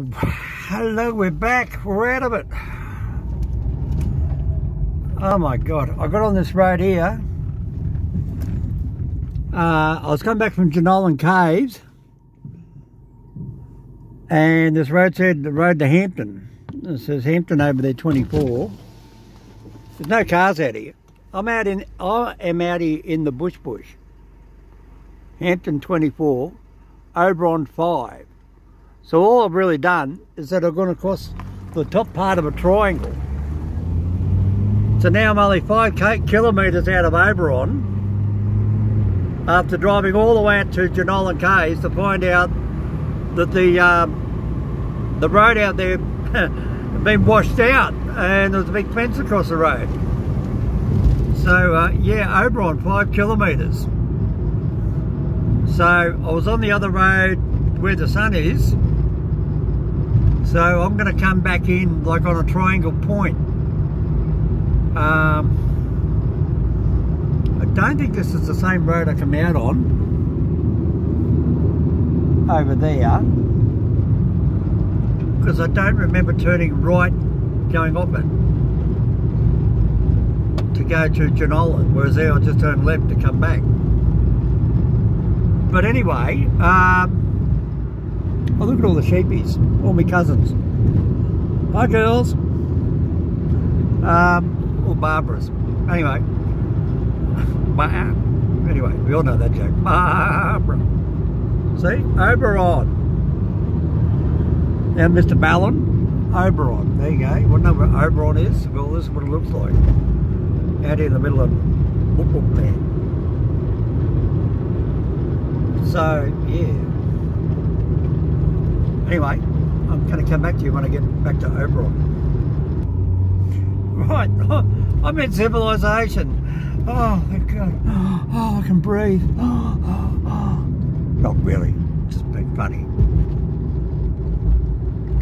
Hello, we're back. We're out of it. Oh my God, I got on this road here. I was coming back from Jenolan Caves, and this road said the road to Hampton. It says Hampton over there, 24. There's no cars out here. I am out here in the bush. Hampton 24, Oberon 5. So all I've really done is that I've gone across the top part of a triangle. So now I'm only 5 kilometres out of Oberon after driving all the way out to Jenolan Caves to find out that the road out there had been washed out and there was a big fence across the road. So yeah, Oberon, 5 kilometres. So I was on the other road where the sun is. So I'm going to come back in like on a triangle point. I don't think this is the same road I come out on over there, because I don't remember turning right going off it to go to Jenolan, whereas there I just turned left to come back. But anyway, oh, look at all the sheepies, all my cousins. Hi girls. Or Barbara's. Anyway. Anyway, we all know that joke. Barbara. See? Oberon. Now Mr. Ballon. Oberon. There you go. You want to know where Oberon is? Well, this is what it looks like. Out here in the middle of there. So, yeah. Anyway, I'm going to come back to you when I get back to Oberon. Right, I'm in civilization. Oh, thank God. Oh, I can breathe. Not really, just being funny.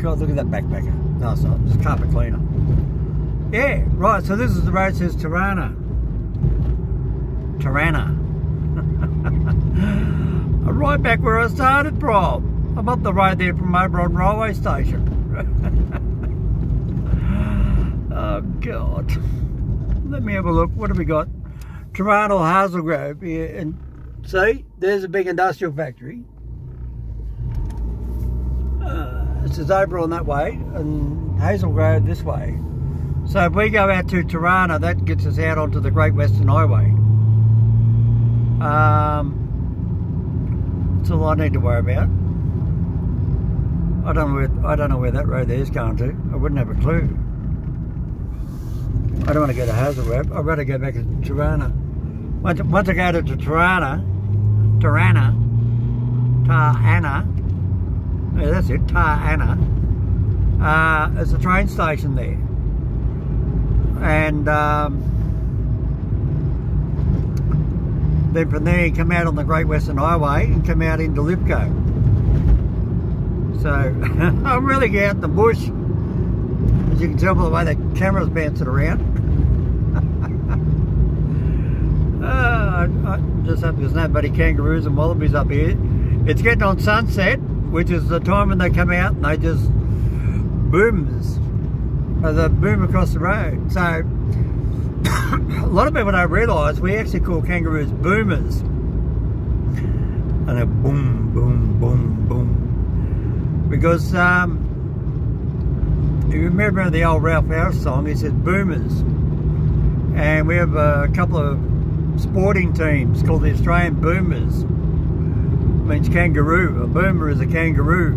God, look at that backpacker. No, it's not, it's a carpet cleaner. Yeah, right, so this is the road that says Tarana. Tarana. Right back where I started from. I'm up the road there from Oberon railway station. Oh God. Let me have a look. What have we got? Toronto, Hazelgrove here, and see, there's a big industrial factory. This is Oberon that way, and Hazelgrove this way. So if we go out to Tarana, that gets us out onto the Great Western Highway. That's all I need to worry about. I don't know where that road there is going to. I wouldn't have a clue. I don't want to go to Hazelgrove. I'd rather go back to Tarana. Once I go to Tarana, yeah, that's it, Tarana. There's a train station there, and then from there you come out on the Great Western Highway and come out into Lithgow. So I'm really out in the bush, as you can tell by the way the camera's bouncing around. I just hope there's no bloody kangaroos and wallabies up here. It's getting on sunset, which is the time when they come out and they just they boom across the road. So a lot of people don't realise we actually call kangaroos boomers. And they're boom, boom, boom, boom. Because if you remember the old Ralph Harris song, he said boomers. And we have a couple of sporting teams called the Australian Boomers. It means kangaroo. A boomer is a kangaroo.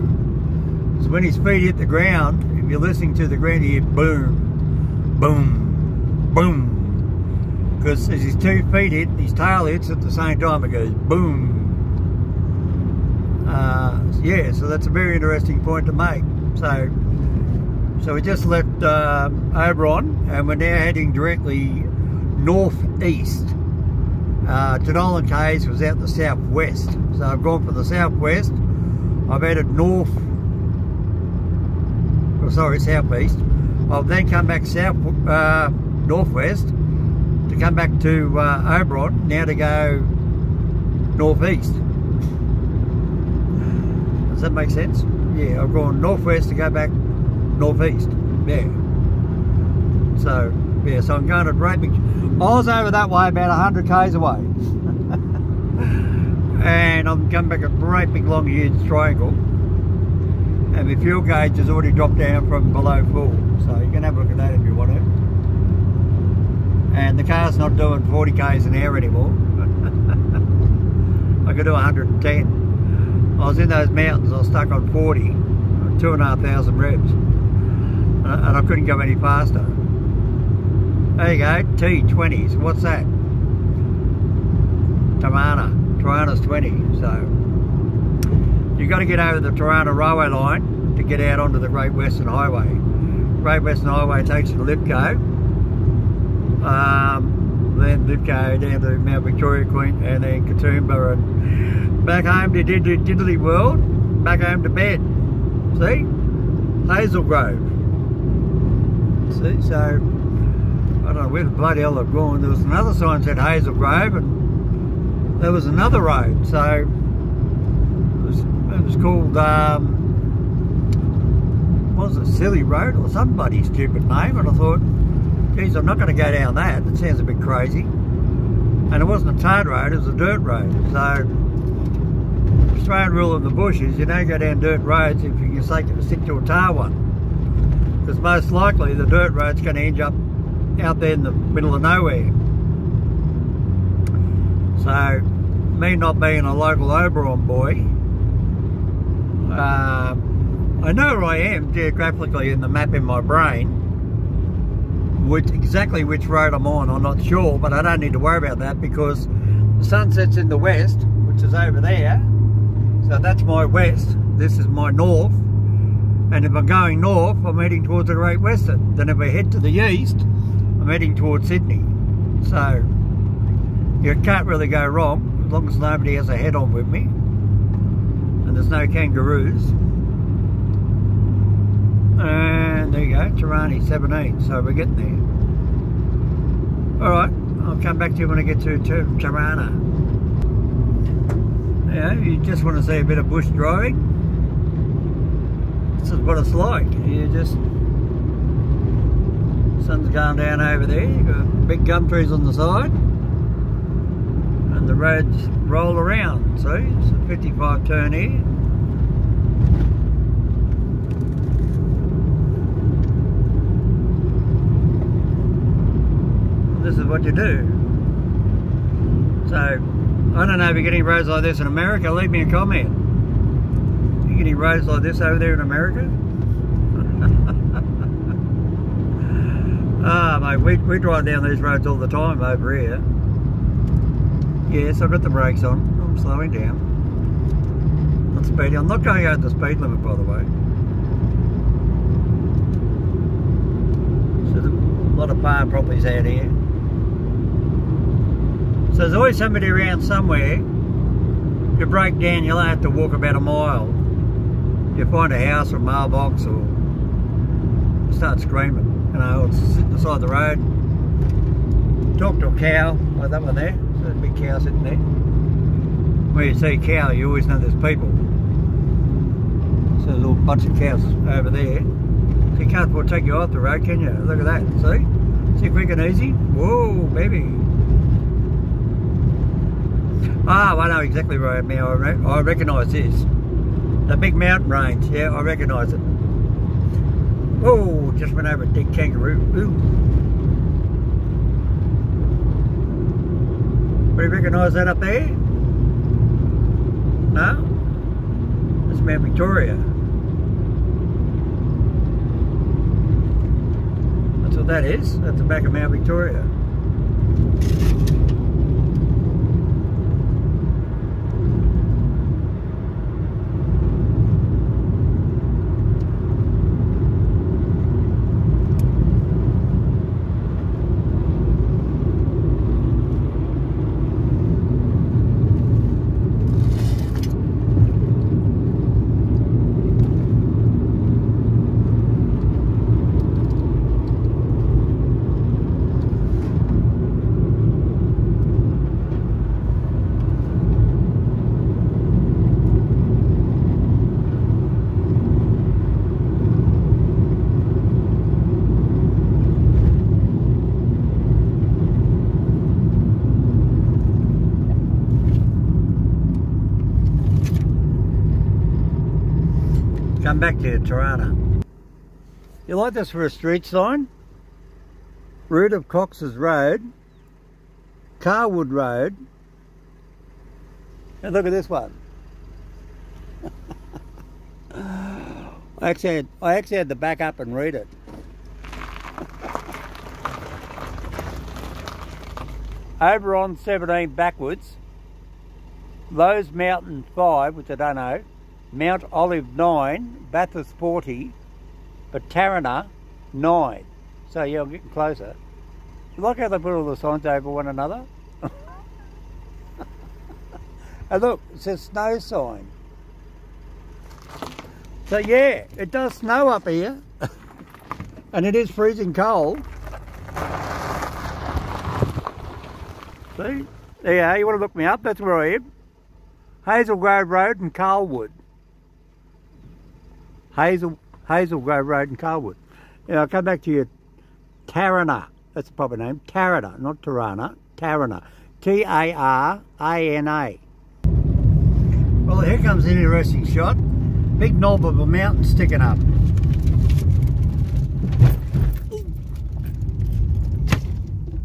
So when his feet hit the ground, if you're listening to the ground, you hear boom, boom, boom. Because as his 2 feet hit, his tail hits at the same time, it goes boom. Yeah, so that's a very interesting point to make. So we just left Oberon, and we're now heading directly northeast. Jenolan Caves was out in the southwest, so I've gone from the southwest. I've headed southeast. I'll then come back northwest to come back to Oberon, now to go northeast. Does that make sense? Yeah, I've gone northwest to go back northeast. Yeah. So, yeah, so I'm going at great big... I was over that way about 100 k's away. And I'm coming back a great big long huge triangle. And my fuel gauge has already dropped down from below full. So you can have a look at that if you want to. And the car's not doing 40 k's an hour anymore. I could do 110. I was in those mountains, I was stuck on 40, 2,500 revs. And I couldn't go any faster. There you go, T20. So what's that? Tarana. Tarana's 20. So you've got to get over the Tarana railway line to get out onto the Great Western Highway. Great Western Highway takes you to Lithgow. Then Lithgow down to Mount Victoria, Queen, and then Katoomba, and back home to Diddley World, back home to bed. See? Hazel Grove. See, so I don't know where the bloody hell they've gone. There was another sign that said Hazel Grove, and there was another road. So it was called what was it, Silly Road or some bloody stupid name, and I thought, geez, I'm not going to go down that. It sounds a bit crazy. And it wasn't a tarred road, it was a dirt road. So Australian rule in the bush is you don't go down dirt roads if you can stick to a tar one. Because most likely the dirt road's going to end up out there in the middle of nowhere. So, me not being a local Oberon boy, I know where I am geographically in the map in my brain. Exactly which road I'm on, I'm not sure, but I don't need to worry about that because the sun sets in the west, which is over there. So that's my west, this is my north. And if I'm going north, I'm heading towards the Great Western. Then if I head to the east, I'm heading towards Sydney. So you can't really go wrong as long as nobody has a head on with me and there's no kangaroos. And there you go, Tarani 17, so we're getting there. Alright, I'll come back to you when I get to Tarana. Yeah, you just want to see a bit of bush driving. This is what it's like. You just... sun's going down over there, you've got big gum trees on the side. And the roads roll around, see? It's a 55 turn here. This is what you do. So, I don't know if you get any roads like this in America, leave me a comment. You get any roads like this over there in America? Mate, we drive down these roads all the time over here. Yes, I've got the brakes on. I'm slowing down. Not speeding. I'm not going over the speed limit, by the way. So there's a lot of farm properties out here. So there's always somebody around somewhere. If you break down, you'll have to walk about a mile. You find a house or a mailbox or start screaming. You know, or sit on the side of the road. Talk to a cow, like that one there. There's a big cow sitting there. Where you see a cow, you always know there's people. So there's a little bunch of cows over there. So you can't afford to take you off the road, can you? Look at that, see? See, quick and easy? Whoa, baby. Ah, I know exactly where I am now. I recognise this. The big mountain range, yeah, I recognise it. Oh, just went over a dead kangaroo. Ooh. Do you recognise that up there? No? That's Mount Victoria. That's what that is. That's the back of Mount Victoria. back to Tarana. You like this for a street sign? Route of Cox's Road, Carwood Road, and look at this one. I actually had to back up and read it. Oberon 17 backwards, Lowe's Mountain 5, which I don't know, Mount Olive 9, Bathurst 40, but Tarana 9. So yeah, I'm getting closer. You like how they put all the signs over one another? And look, it says snow sign. So yeah, it does snow up here. And it is freezing cold. See? There you are, you want to look me up, that's where I am. Hazel Grove Road and Carlwood. Hazel Grove Road and Carlwood. Yeah, I'll come back to you. Tarana, that's the proper name. Tarana, not Tarana. Tarana. T-A-R-A-N-A. Well, here comes an interesting shot. Big knob of a mountain sticking up.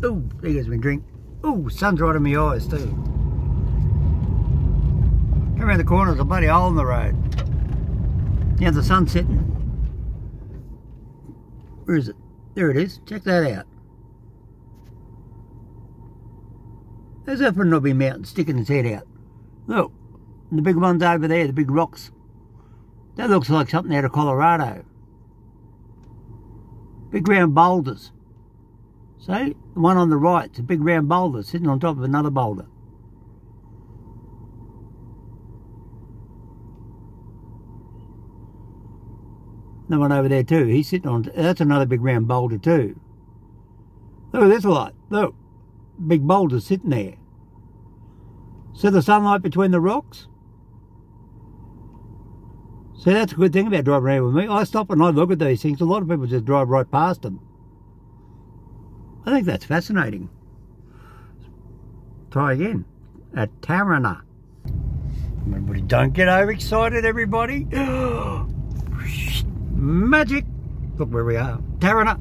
Ooh, there goes my drink. Ooh, sun's right in my eyes too. Come around the corner, there's a bloody hole in the road. Yeah, the sun's setting. Where is it? There it is. Check that out. There's a knobby mountain sticking its head out. Look, and the big ones over there, the big rocks. That looks like something out of Colorado. Big round boulders. See? The one on the right, it's a big round boulder sitting on top of another boulder. The one over there too, he's sitting on, that's another big round boulder too. Look at this lot, look. Big boulders sitting there. See the sunlight between the rocks? See, that's a good thing about driving around with me. I stop and I look at these things. A lot of people just drive right past them. I think that's fascinating. Try again. At Tarana. Everybody, don't get overexcited, everybody. Magic. Look where we are. Tarana.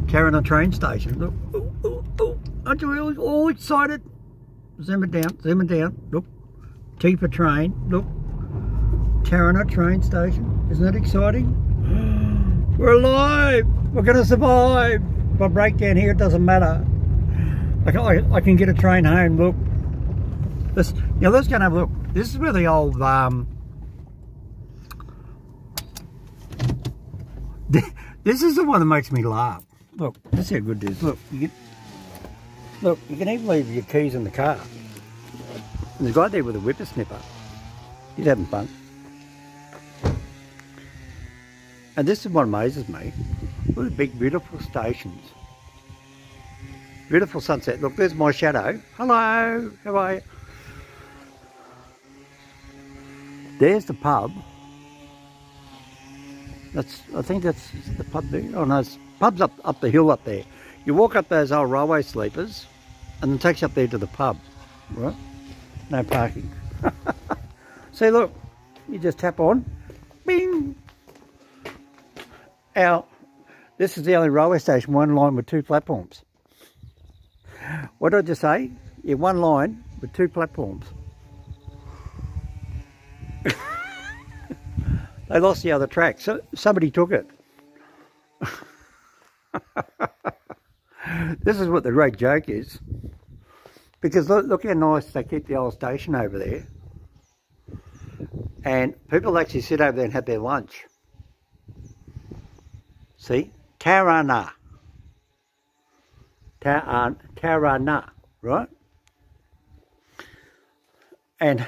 Tarana train station. Look. Ooh, ooh, ooh. Aren't you all excited? Zoom it down. Look. T for train. Look. Tarana train station. Isn't that exciting? We're alive! We're going to survive! If I break down here, it doesn't matter. I can get a train home, look. Let's go and have a look. This is where the old, this is the one that makes me laugh. Look, that's how good it is. Look, you can even leave your keys in the car. And there's a guy there with a whippersnipper. He's having fun. And this is what amazes me. Look at the big, beautiful stations. Beautiful sunset. Look, there's my shadow. Hello, how are you? There's the pub. I think that's the pub there. Oh no, it's pub's up the hill up there. You walk up those old railway sleepers and it takes you up there to the pub, right? No parking. See, look, you just tap on, bing. This is the only railway station, one line with 2 platforms. What did I just say? Yeah, one line with 2 platforms. They lost the other track, so somebody took it. This is what the great joke is. Because look how nice they keep the old station over there. And people actually sit over there and have their lunch. See? Tarana. Tarana, right? And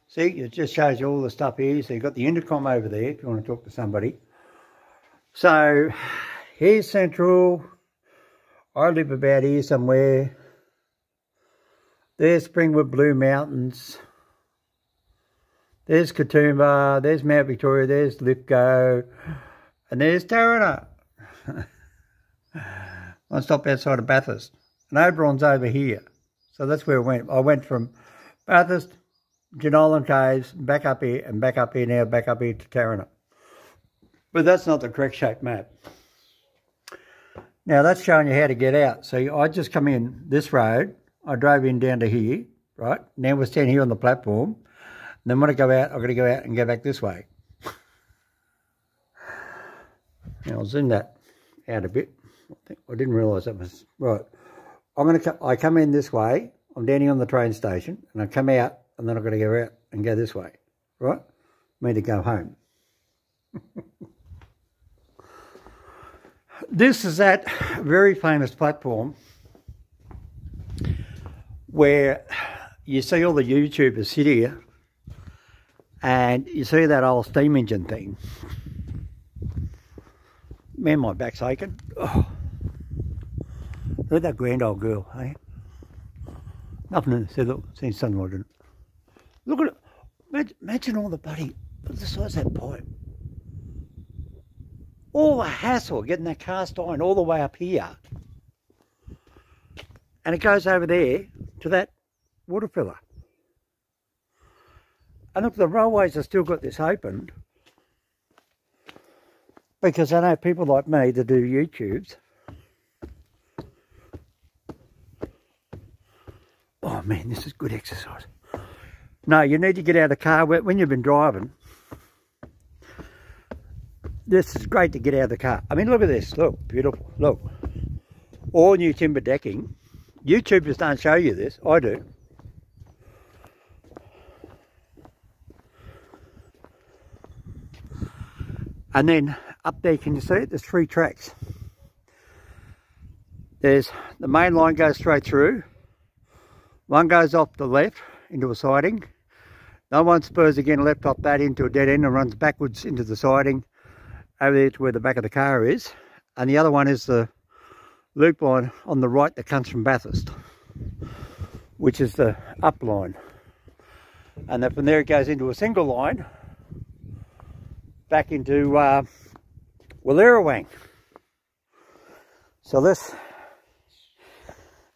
see, it just shows you all the stuff here. So you've got the intercom over there if you want to talk to somebody. So here's Central. I live about here somewhere. There's Springwood Blue Mountains. There's Katoomba. There's Mount Victoria. There's Lithgow. And there's Tarana. I stopped outside of Bathurst. And Oberon's over here. So that's where I went. I went from Bathurst Jenolan Caves, back up here, and back up here now, back up here to Tarana. But that's not the correct shape map. Now that's showing you how to get out. So I just come in this road, I drove in down to here, right? Now we're standing here on the platform. And then when I go out, I've got to go out and go back this way. Now I'll zoom that out a bit. I didn't realise that was right. I come in this way. I'm down here on the train station, and I come out, and then I've got to go out and go this way, right? Me to go home. This is that very famous platform where you see all the YouTubers sit here, and you see that old steam engine thing. Man, my back's aching. Oh. Look at that grand old girl, eh? Nothing in there. Look, seen sunlight in it. Look at it. Imagine all the bloody, look at the size of that pipe. All the hassle getting that cast iron all the way up here. And it goes over there to that water filler. And look, the railways have still got this opened. Because I know people like me that do YouTubes. Oh man, this is good exercise. No, you need to get out of the car when you've been driving. This is great to get out of the car. I mean, look at this. Look, beautiful. Look. All new timber decking. YouTubers don't show you this. I do. And then up there, can you see it? There's 3 tracks. There's the main line goes straight through. One goes off the left into a siding. The one spurs again left off that into a dead end and runs backwards into the siding over there to where the back of the car is. And the other one is the loop line on the right that comes from Bathurst, which is the up line. And then from there it goes into a single line back into Wallerawang. So let's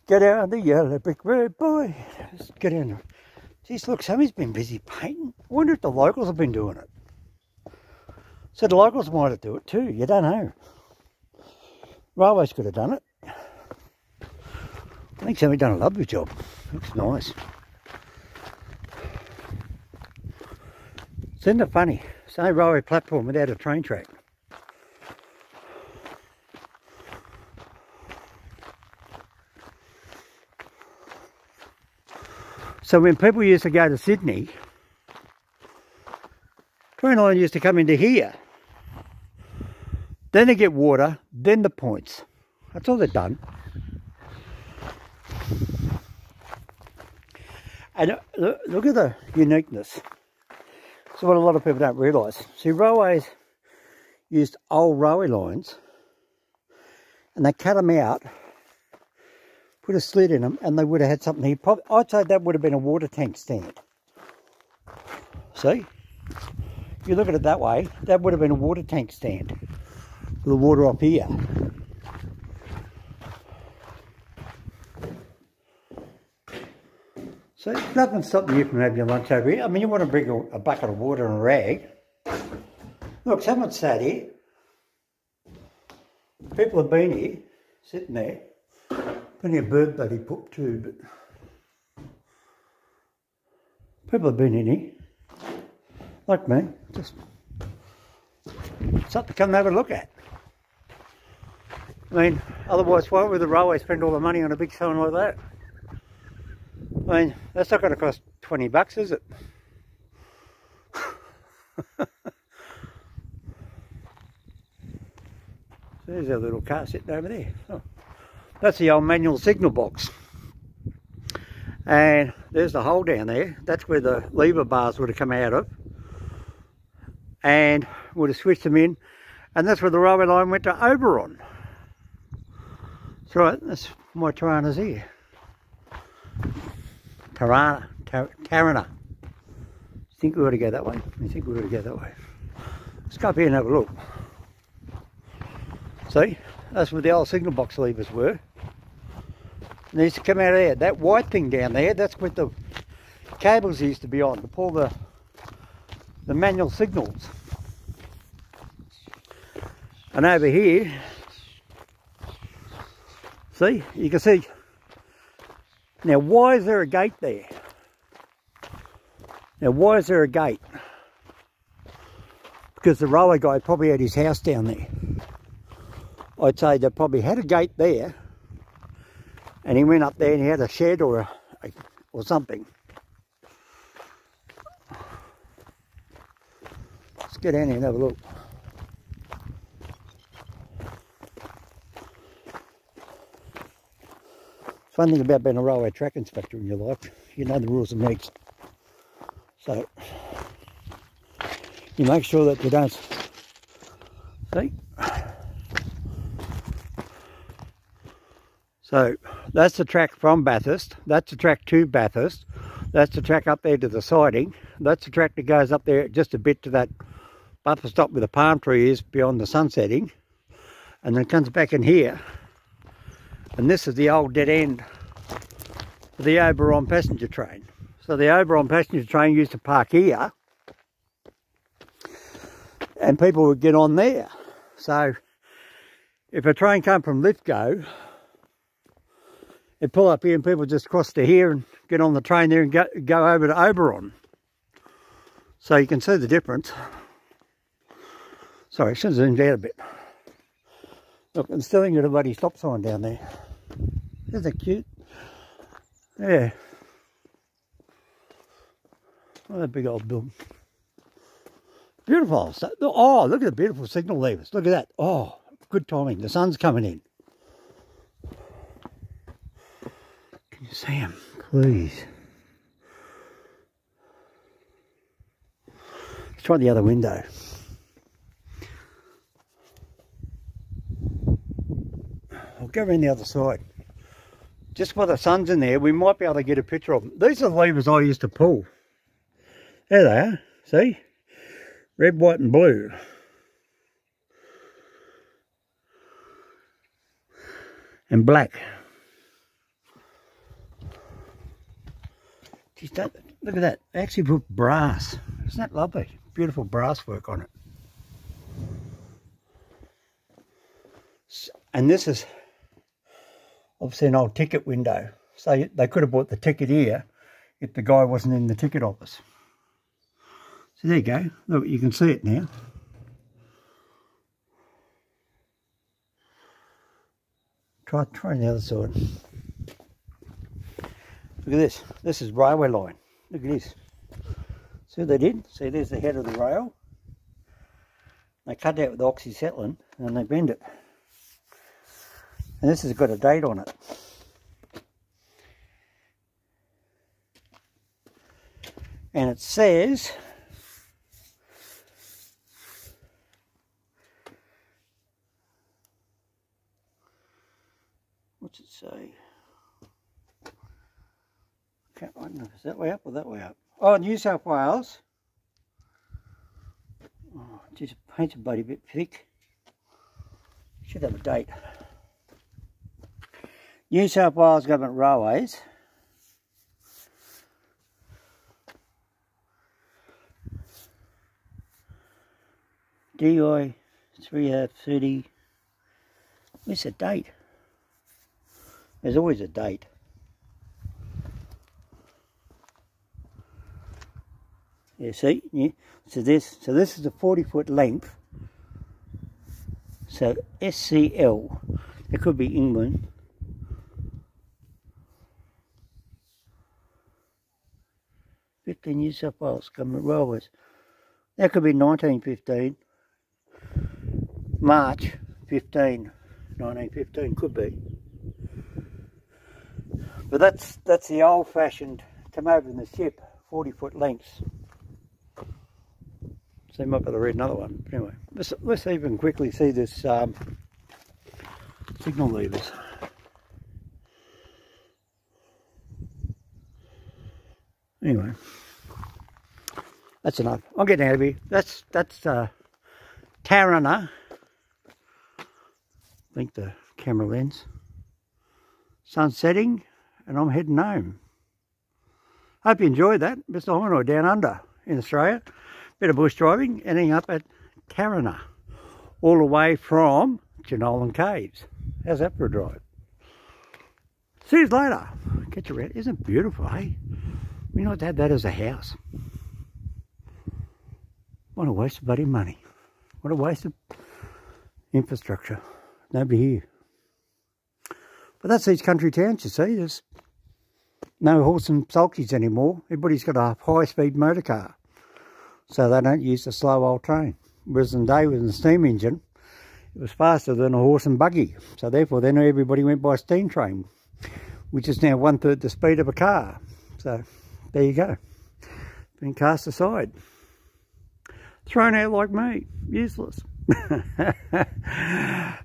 get down the yellow brick road, boy. Let's get in there. Geez, look, somebody's been busy painting. I wonder if the locals have been doing it. So the locals might do it too, you don't know. Railways could have done it. I think somebody's done a lovely job. Looks nice. Isn't it funny? It's no railway platform without a train track. So when people used to go to Sydney, train line used to come into here. Then they get water, then the points. That's all they've done. And look at the uniqueness. So what a lot of people don't realise. See, railways used old railway lines and they cut them out, put a slit in them, and they would have had something here. I'd say that would have been a water tank stand. See? If you look at it that way, that would have been a water tank stand for the water off here. So nothing stopping you from having your lunch over here. I mean, you want to bring a bucket of water and a rag. Look, someone sat here. People have been here, sitting there. Plenty of bird bloody poop too, but people have been in here, like me, just something to come and have a look at. I mean, otherwise why would the railway spend all the money on a big sign like that? I mean, that's not going to cost 20 bucks, is it? There's our little car sitting over there. Oh. That's the old manual signal box. And there's the hole down there. That's where the lever bars would have come out of. And would have switched them in. And that's where the railway line went to Oberon. That's right, that's my tarana's here. Tarana. I think we ought to go that way. I think we ought to go that way. Let's go up here and have a look. See? That's where the old signal box levers were. And they used to come out of there. That white thing down there, that's with the cables used to be on to pull the manual signals. And over here, see, you can see. Now, why is there a gate there? Now, why is there a gate? Because the railway guy probably had his house down there. I'd say they probably had a gate there, and he went up there and he had a shed or something. Let's get down here and have a look. One thing about being a railway track inspector in your life, you know the rules and regs. So you make sure that you don't. See? So that's the track from Bathurst. That's the track to Bathurst. That's the track up there to the siding. That's the track that goes up there just a bit to that buffer stop where the palm tree is beyond the sun setting. And then it comes back in here. And this is the old dead end of the Oberon passenger train. So the Oberon passenger train used to park here, and people would get on there. So if a train came from Lithgow, it'd pull up here and people just cross to here and get on the train there and go over to Oberon. So you can see the difference. Sorry, I should have zoomed out a bit. Look, I'm still got a bloody stop sign down there. Isn't that cute? Yeah. What a big old building. Beautiful. Oh, look at the beautiful signal levers. Look at that. Oh, good timing. The sun's coming in. Can you see him, please? Let's try the other window. I'll go around the other side. Just while the sun's in there, we might be able to get a picture of them. These are the levers I used to pull. There they are. See? Red, white and blue. And black. Jeez, look at that. They actually put brass. Isn't that lovely? Beautiful brass work on it. And this is obviously an old ticket window. So they could have bought the ticket here if the guy wasn't in the ticket office. So there you go. Look, you can see it now. Try the other side. Look at this. This is railway line. Look at this. See what they did? See, there's the head of the rail. They cut it out with oxyacetylene and they bend it. And this has got a date on it. And it says what's it say? Can't find it. Is that way up or that way up? Oh, New South Wales. Oh, just paint's a bloody bit thick. Should have a date. New South Wales Government Railways. DI 330. Where's the date? There's always a date. Yeah, see? Yeah. So this is a 40-foot length. So SCL. It could be England. New South Wales Government Railways. That could be 1915. March 15, 1915 could be. But that's the old-fashioned come over in the ship, 40-foot lengths. So you might be able to read another one. Anyway, let's even quickly see this signal levers. Anyway, that's enough. I'm getting out of here. That's Tarana. I think the camera lens. Sun setting, and I'm heading home. Hope you enjoyed that. Mr. Hominoid down under in Australia. Bit of bush driving, ending up at Tarana, all the way from Jenolan Caves. How's that for a drive? See you later. Catch you around. Isn't it beautiful, eh? We not have that as a house. What a waste of bloody money. What a waste of infrastructure. Nobody here. But that's these country towns, you see. There's no horse and sulkies anymore. Everybody's got a high-speed motor car. So they don't use the slow old train. Whereas in the day with a steam engine, it was faster than a horse and buggy. So therefore then everybody went by steam train, which is now 1/3 the speed of a car. So there you go. Been cast aside. Thrown out like me. Useless. Mr.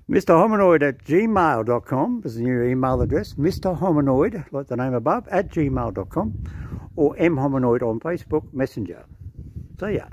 Hominoid at gmail.com is the new email address. Mr. Hominoid, like the name above, at gmail.com, or mhominoid on Facebook Messenger. See ya.